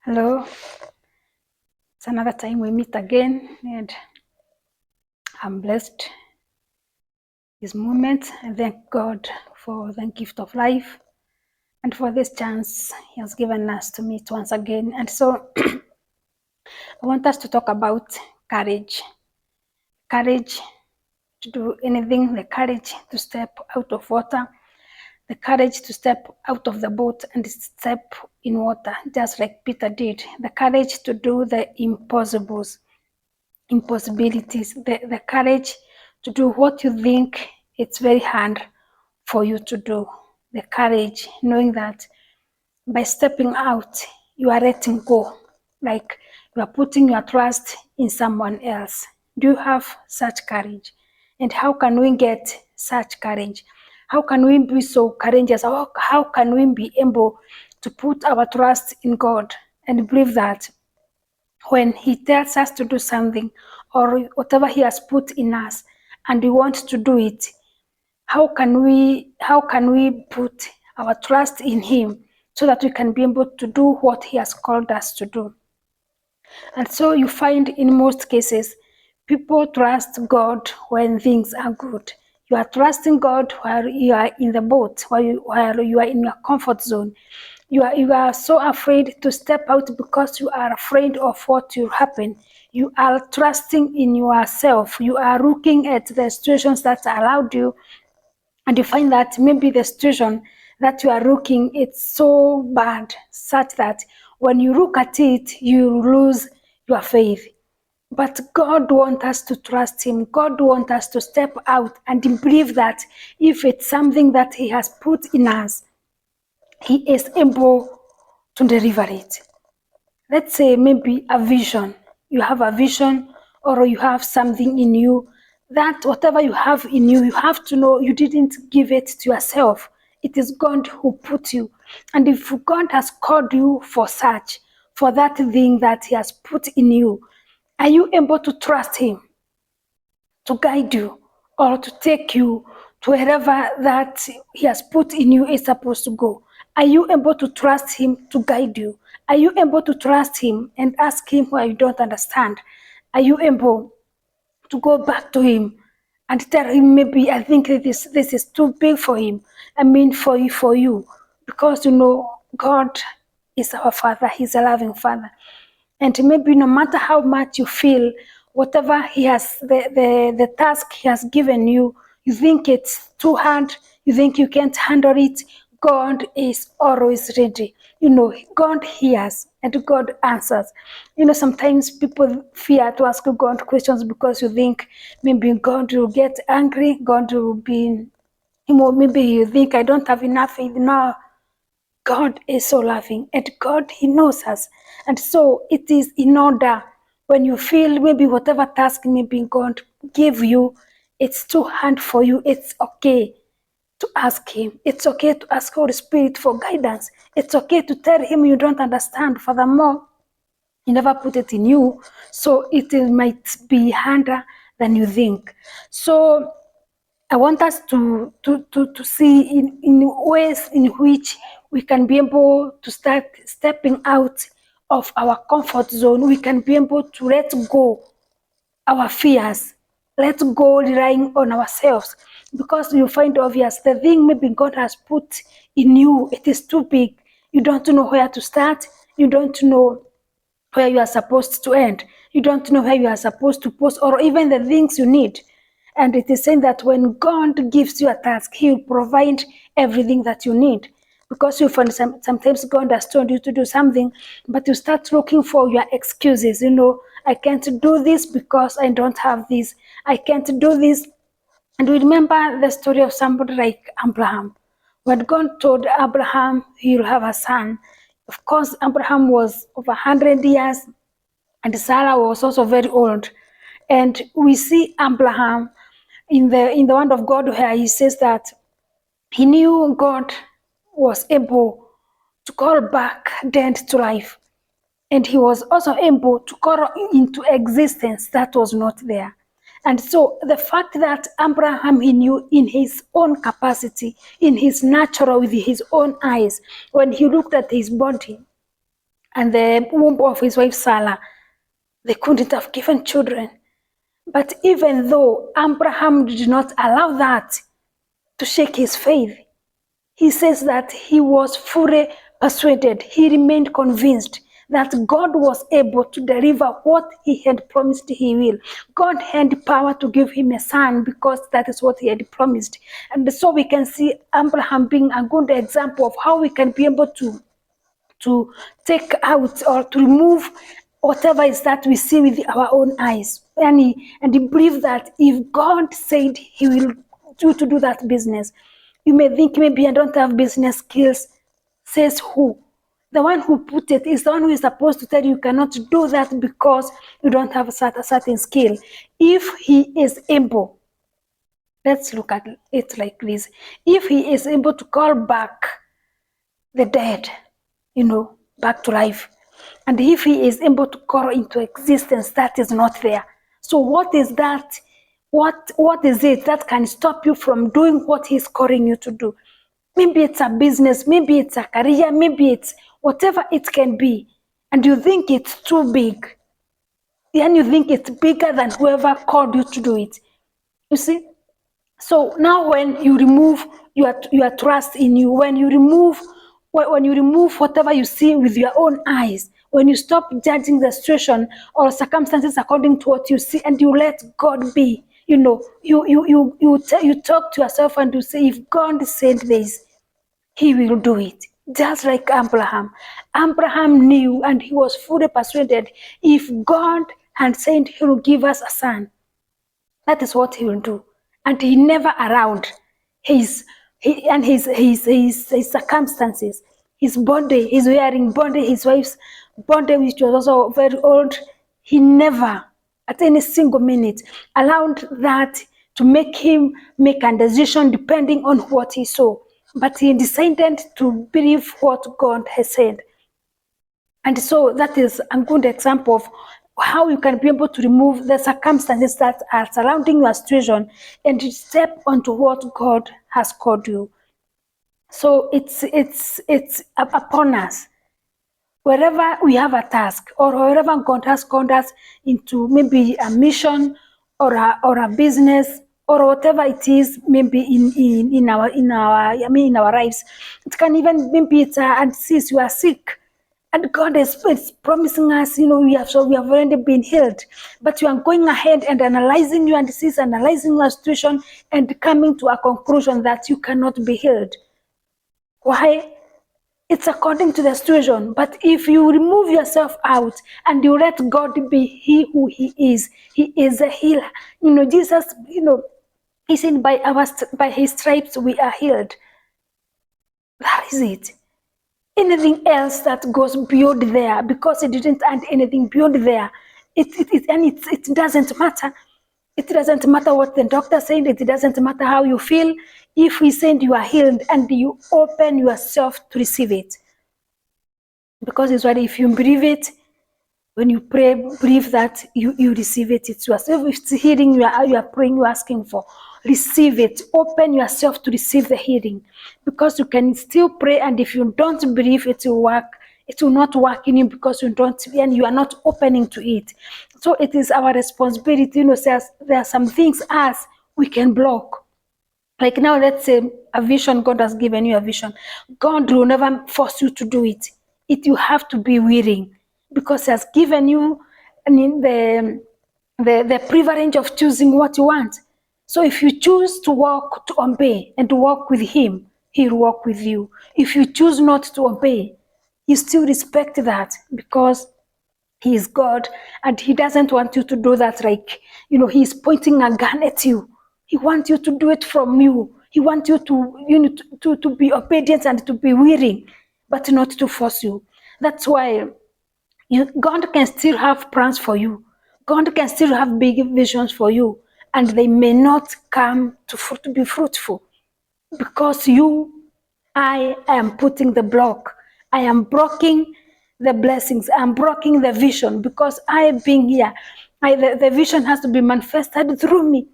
Hello, it's another time we meet again, and I'm blessed this moment. I thank God for the gift of life and for this chance He has given us to meet once again. And so I want us to talk about courage. Courage to do anything, the courage to step out of water, the courage to step out of the boat and step in water, just like Peter did, the courage to do the impossibilities, the courage to do what you think it's very hard for you to do, the courage knowing that by stepping out, you are letting go, like you are putting your trust in someone else. Do you have such courage? And how can we get such courage? How can we be so courageous? How can we be able to put our trust in God and believe that when He tells us to do something or whatever He has put in us and we want to do it, how can we put our trust in Him so that we can be able to do what He has called us to do? And so you find in most cases, people trust God when things are good. You are trusting God while you are in the boat, while you are in your comfort zone. You are so afraid to step out because you are afraid of what will happen. You are trusting in yourself. You are looking at the situations that allowed you, and you find that maybe the situation that you are looking, it's so bad, such that when you look at it, you lose your faith. But God wants us to trust Him. God wants us to step out and believe that if it's something that He has put in us, He is able to deliver it. Let's say maybe a vision. You have a vision or you have something in you that whatever you have in you, you have to know you didn't give it to yourself. It is God who put you. And if God has called you for that thing that He has put in you, are you able to trust Him to guide you or to take you to wherever that He has put in you is supposed to go? Are you able to trust Him to guide you? Are you able to trust Him and ask Him where you don't understand? Are you able to go back to Him and tell Him, maybe I think this is too big for Him? I mean for you, because you know God is our Father. He's a loving Father. And maybe no matter how much you feel, whatever He has, the task He has given you, you think it's too hard, you think you can't handle it, God is always ready. You know, God hears and God answers. You know, sometimes people fear to ask God questions because you think maybe God will get angry, God will be, maybe you think I don't have enough faith. No, God is so loving and God, He knows us. And so it is in order when you feel maybe whatever task maybe God gave you, it's too hard for you, it's okay to ask Him. It's okay to ask Holy Spirit for guidance. It's okay to tell Him you don't understand. Furthermore, He never put it in you, so it might be harder than you think. So I want us to see in ways in which we can be able to start stepping out of our comfort zone. We can be able to let go our fears, let go relying on ourselves, because you find obvious the thing maybe God has put in you, it is too big. You don't know where to start. You don't know where you are supposed to end. You don't know where you are supposed to post or even the things you need. And it is saying that when God gives you a task, He will provide everything that you need. Because you find sometimes God has told you to do something, but you start looking for your excuses. You know, I can't do this because I don't have this. I can't do this. And we remember the story of somebody like Abraham. When God told Abraham he will have a son, of course, Abraham was over 100 years and Sarah was also very old. And we see Abraham in the word of God where he says that he knew God was able to call back dead to life. And he was also able to call into existence that was not there. And so the fact that Abraham, he knew in his own capacity, in his natural, with his own eyes, when he looked at his body, and the womb of his wife Sarah, they couldn't have given children. But even though Abraham did not allow that to shake his faith, he says that he was fully persuaded, he remained convinced that God was able to deliver what he had promised he will. God had power to give him a son because that is what he had promised. And so we can see Abraham being a good example of how we can be able to take out or to remove whatever is that we see with our own eyes. And he believed that if God said he will do that business, you may think maybe I don't have business skills. Says who? The one who put it is the one who is supposed to tell you cannot do that because you don't have a certain skill. If he is able, let's look at it like this. If he is able to call back the dead, back to life, and if he is able to call into existence that is not there, so what is that? What is it that can stop you from doing what he's calling you to do? Maybe it's a business, maybe it's a career, maybe it's whatever it can be, and you think it's too big, and you think it's bigger than whoever called you to do it. You see? So now when you remove your trust in you, when you remove whatever you see with your own eyes, when you stop judging the situation or circumstances according to what you see and you let God be, you talk to yourself and you say, if God said this, he will do it. Just like Abraham. Abraham knew and he was fully persuaded, if God had said he will give us a son, that is what he will do. And he never allowed his circumstances, his body, his wearing body, his wife's body, which was also very old. He never, at any single minute, allowed that to make him make a decision depending on what he saw. But he decided to believe what God has said. And so that is a good example of how you can be able to remove the circumstances that are surrounding your situation and step onto what God has called you. So it's upon us. Wherever we have a task or wherever God has called us into maybe a mission or a business or whatever it is, maybe in our lives. It can even maybe it's and since you are sick. And God is promising us, we have already been healed. But you are going ahead and analyzing your disease, analyzing your situation, and coming to a conclusion that you cannot be healed. Why? It's according to the situation. But if you remove yourself out and you let God be He who He is a healer. Jesus, He said, by His stripes we are healed. That is it. Anything else that goes beyond there, because it didn't add anything beyond there, it doesn't matter. It doesn't matter what the doctor said. It doesn't matter how you feel. If we said you are healed and you open yourself to receive it, because it's what if you believe it, when you pray, believe that you receive it. It's yourself. If it's healing you are praying, you're asking for, receive it. Open yourself to receive the healing, because you can still pray, and if you don't believe it will work, it will not work in you because you don't, and you are not opening to it. So it is our responsibility. There are some things as we can block. Like now, let's say a vision, God has given you a vision. God will never force you to do it. You have to be willing, because He has given you the privilege of choosing what you want. So if you choose to walk, to obey, and to walk with Him, He will walk with you. If you choose not to obey, you still respect that, because He is God, and He doesn't want you to do that like, He's pointing a gun at you. He wants you to do it from you. He wants you to be obedient and to be willing, but not to force you. That's why God can still have plans for you. God can still have big visions for you, and they may not come to be fruitful, because I am putting the block. I am blocking the blessings. I'm blocking the vision, because I being here, the vision has to be manifested through me.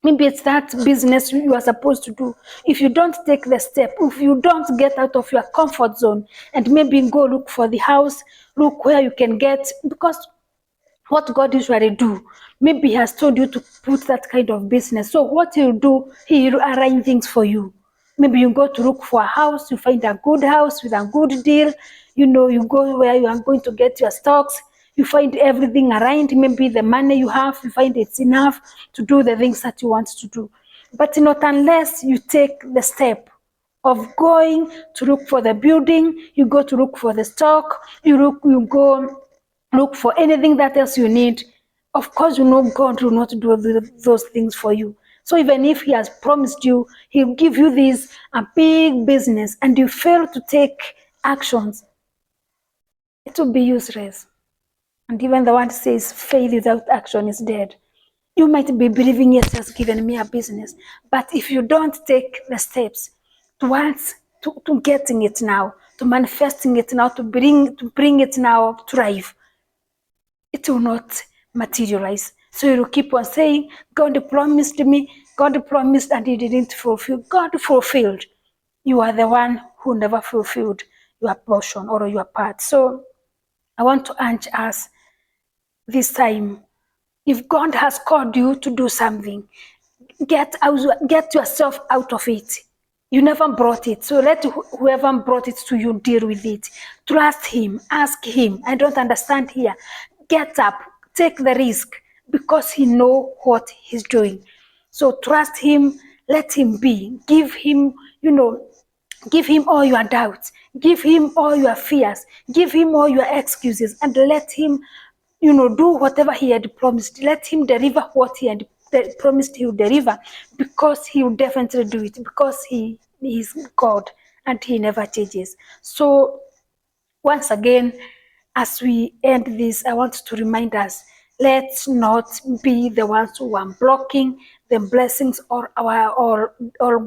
Maybe it's that business you are supposed to do. If you don't take the step, if you don't get out of your comfort zone and maybe go look for the house, look where you can get, because what God usually do, maybe He has told you to put that kind of business. So what He'll do, He'll arrange things for you. Maybe you go to look for a house, you find a good house with a good deal. You go where you are going to get your stocks. You find everything around. Maybe the money you have, you find it's enough to do the things that you want to do. But not unless you take the step of going to look for the building, you go to look for the stock, you go look for anything that else you need. Of course, God will not do those things for you. So even if He has promised you, He'll give you this a big business, and you fail to take actions, it will be useless. And even the word says, faith without action is dead. You might be believing, yes, He has given me a business, but if you don't take the steps towards to getting it now, to manifesting it now, to bring it now to life, it will not materialize. So you will keep on saying, God promised me, God promised, and He didn't fulfill. God fulfilled. You are the one who never fulfilled your portion or your part. So I want to urge us this time, if God has called you to do something, get yourself out of it. You never brought it, so let whoever brought it to you deal with it. Trust Him, ask Him. I don't understand here. Get up, take the risk, because He knows what He's doing. So trust Him, let Him be. Give Him all your doubts, give Him all your fears, give Him all your excuses, and let Him do whatever He had promised. Let Him deliver what He had promised He would deliver, because He will definitely do it, because He is God and He never changes. So once again, as we end this, I want to remind us, let's not be the ones who are blocking the blessings or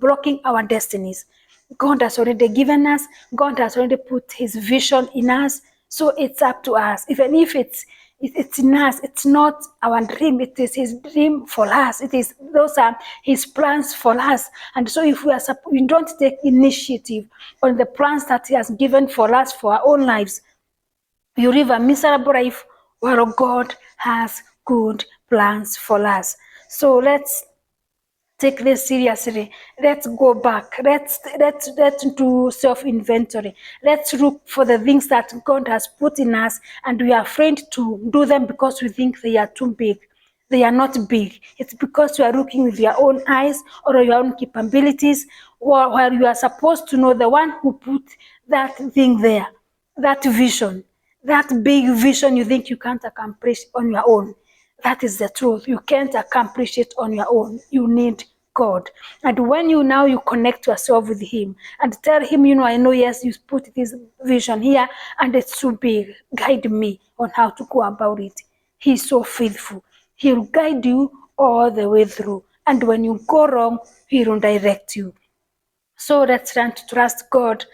blocking our destinies. God has already given us, God has already put His vision in us, so it's up to us. Even if it's in us, it's not our dream, it is His dream for us. Those are His plans for us. And so if we don't take initiative on the plans that He has given for us for our own lives, you live a miserable life while God has good plans for us. So let's take this seriously. Let's go back. Let's do self-inventory. Let's look for the things that God has put in us, and we are afraid to do them because we think they are too big. They are not big. It's because you are looking with your own eyes or your own capabilities, while you are supposed to know the one who put that thing there, that vision, that big vision you think you can't accomplish on your own. That is the truth. You can't accomplish it on your own. You need God. And when you connect yourself with Him and tell Him, I know, yes, you put this vision here and it's too big. Guide me on how to go about it. He's so faithful. He'll guide you all the way through. And when you go wrong, He'll direct you. So let's learn to trust God,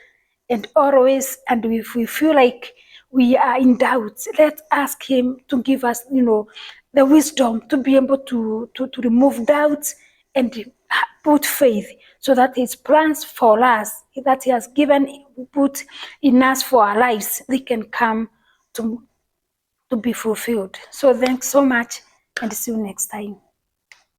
and always, and if we feel like we are in doubt, let's ask Him to give us, the wisdom to be able to remove doubts and put faith, so that His plans for us, that He has put in us for our lives, they can come to be fulfilled. So thanks so much, and see you next time.